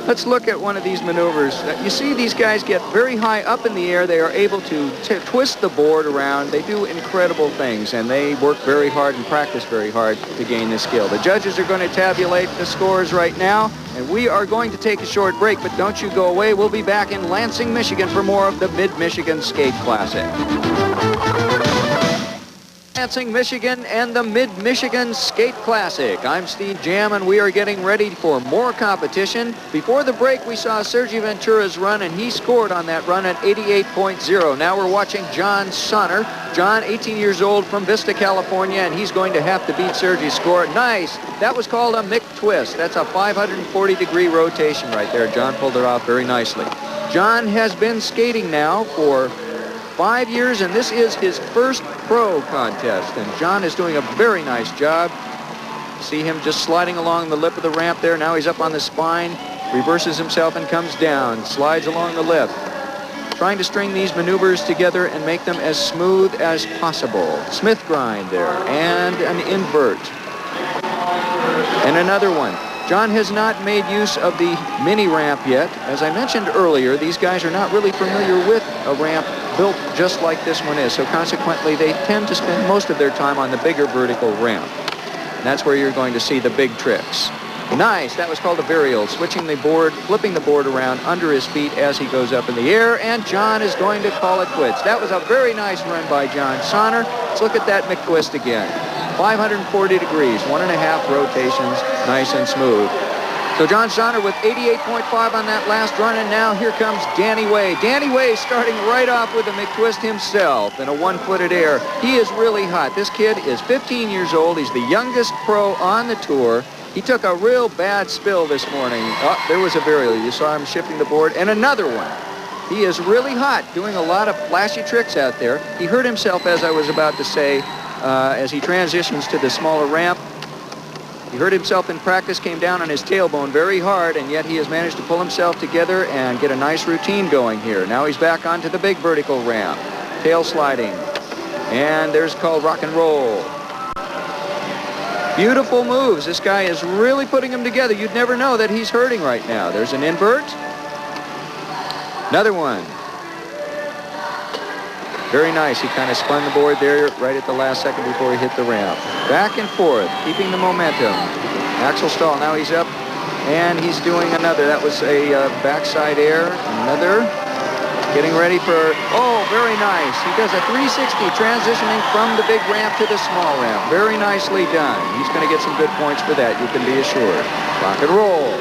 Let's look at one of these maneuvers. You see these guys get very high up in the air. They are able to twist the board around. They do incredible things, and they work very hard and practice very hard to gain this skill. The judges are going to tabulate the scores right now, and we are going to take a short break, but don't you go away. We'll be back in Lansing, Michigan for more of the Mid-Michigan Skate Classic. Lansing, Michigan, and the Mid-Michigan Skate Classic. I'm Steve Jam, and we are getting ready for more competition. Before the break, we saw Sergi Ventura's run, and he scored on that run at 88.0. Now we're watching John Sonner. John, 18 years old, from Vista, California, and he's going to have to beat Sergi's score. Nice. That was called a Mick twist. That's a 540-degree rotation right there. John pulled it off very nicely. John has been skating now for 5 years, and this is his first pro contest, and John is doing a very nice job. See him just sliding along the lip of the ramp there. Now he's up on the spine, reverses himself and comes down, slides along the lip, trying to string these maneuvers together and make them as smooth as possible. Smith grind there, and an invert, and another one. John has not made use of the mini ramp yet. As I mentioned earlier, these guys are not really familiar with a ramp built just like this one is, so consequently they tend to spend most of their time on the bigger vertical ramp. And that's where you're going to see the big tricks. Nice, that was called a varial, switching the board, flipping the board around under his feet as he goes up in the air, and John is going to call it quits. That was a very nice run by John Sonner. Let's look at that McTwist again. 540 degrees, 1.5 rotations, nice and smooth. So John Sonner with 88.5 on that last run, and now here comes Danny Way. Danny Way starting right off with a McTwist himself in a one-footed air. He is really hot. This kid is 15 years old. He's the youngest pro on the tour. He took a real bad spill this morning. Oh, there was a varial. You saw him shifting the board, and another one. He is really hot, doing a lot of flashy tricks out there. He hurt himself, as I was about to say, as he transitions to the smaller ramp. He hurt himself in practice, came down on his tailbone very hard, and yet he has managed to pull himself together and get a nice routine going here. Now he's back onto the big vertical ramp. Tail sliding. And there's called rock and roll. Beautiful moves. This guy is really putting them together. You'd never know that he's hurting right now. There's an invert. Another one. Very nice. He kind of spun the board there right at the last second before he hit the ramp. Back and forth, keeping the momentum. Axel Stahl, now he's up, and he's doing another. That was a backside air. Another. Getting ready for, oh, very nice. He does a 360, transitioning from the big ramp to the small ramp. Very nicely done. He's going to get some good points for that, you can be assured. Rock and roll.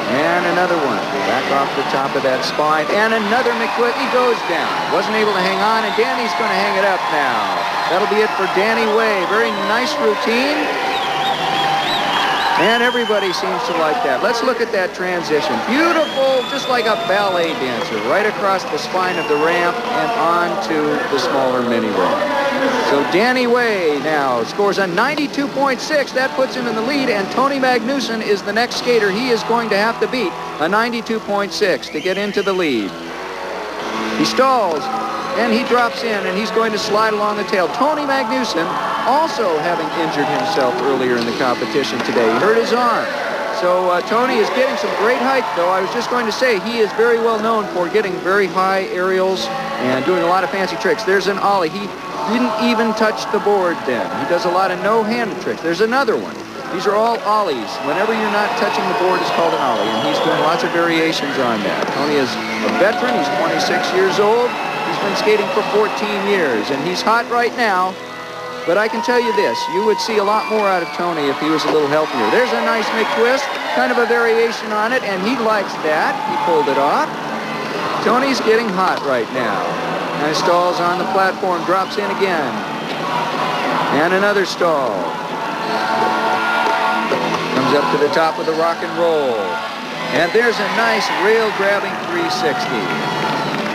And another one, back off the top of that spine, and another McTwist. He goes down, wasn't able to hang on, and Danny's going to hang it up now. That'll be it for Danny Way. Very nice routine, and everybody seems to like that. Let's look at that transition. Beautiful, just like a ballet dancer, right across the spine of the ramp and onto the smaller mini ramp. So Danny Way now scores a 92.6. That puts him in the lead, and Tony Magnuson is the next skater he is going to have to beat, a 92.6 to get into the lead. He stalls, and he drops in, and he's going to slide along the tail. Tony Magnuson also having injured himself earlier in the competition today. He hurt his arm. So Tony is getting some great height, though. I was just going to say he is very well known for getting very high aerials and doing a lot of fancy tricks. There's an ollie. He didn't even touch the board then. He does a lot of no-handed tricks. There's another one. These are all ollies. Whenever you're not touching the board, it's called an ollie, and he's doing lots of variations on that. Tony is a veteran. He's 26 years old. He's been skating for 14 years, and he's hot right now. But I can tell you this, you would see a lot more out of Tony if he was a little healthier. There's a nice McTwist, kind of a variation on it, and he likes that. He pulled it off. Tony's getting hot right now. Nice stalls on the platform, drops in again. And another stall. Comes up to the top of the rock and roll. And there's a nice rail-grabbing 360.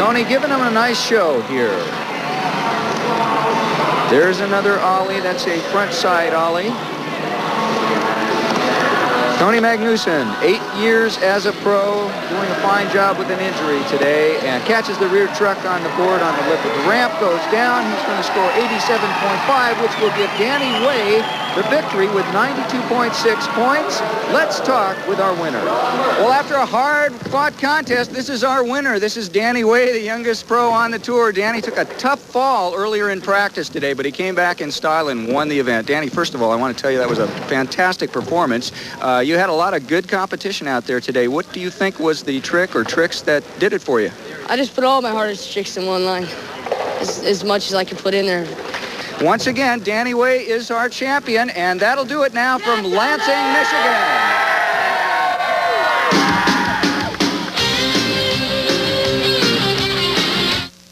Tony giving him a nice show here. There's another ollie. That's a front side ollie. Tony Magnuson, 8 years as a pro, doing a fine job with an injury today, and catches the rear truck on the board on the lip of the ramp, goes down. He's going to score 87.5, which will give Danny Way the victory with 92.6 points. Let's talk with our winner. Well, after a hard-fought contest, this is our winner. This is Danny Way, the youngest pro on the tour. Danny took a tough fall earlier in practice today, but he came back in style and won the event. Danny, first of all, I want to tell you that was a fantastic performance. You had a lot of good competition out there today. What do you think was the trick or tricks that did it for you? I just put all my hardest tricks in one line, as much as I could put in there. Once again, Danny Way is our champion, and that'll do it now from Lansing, Michigan.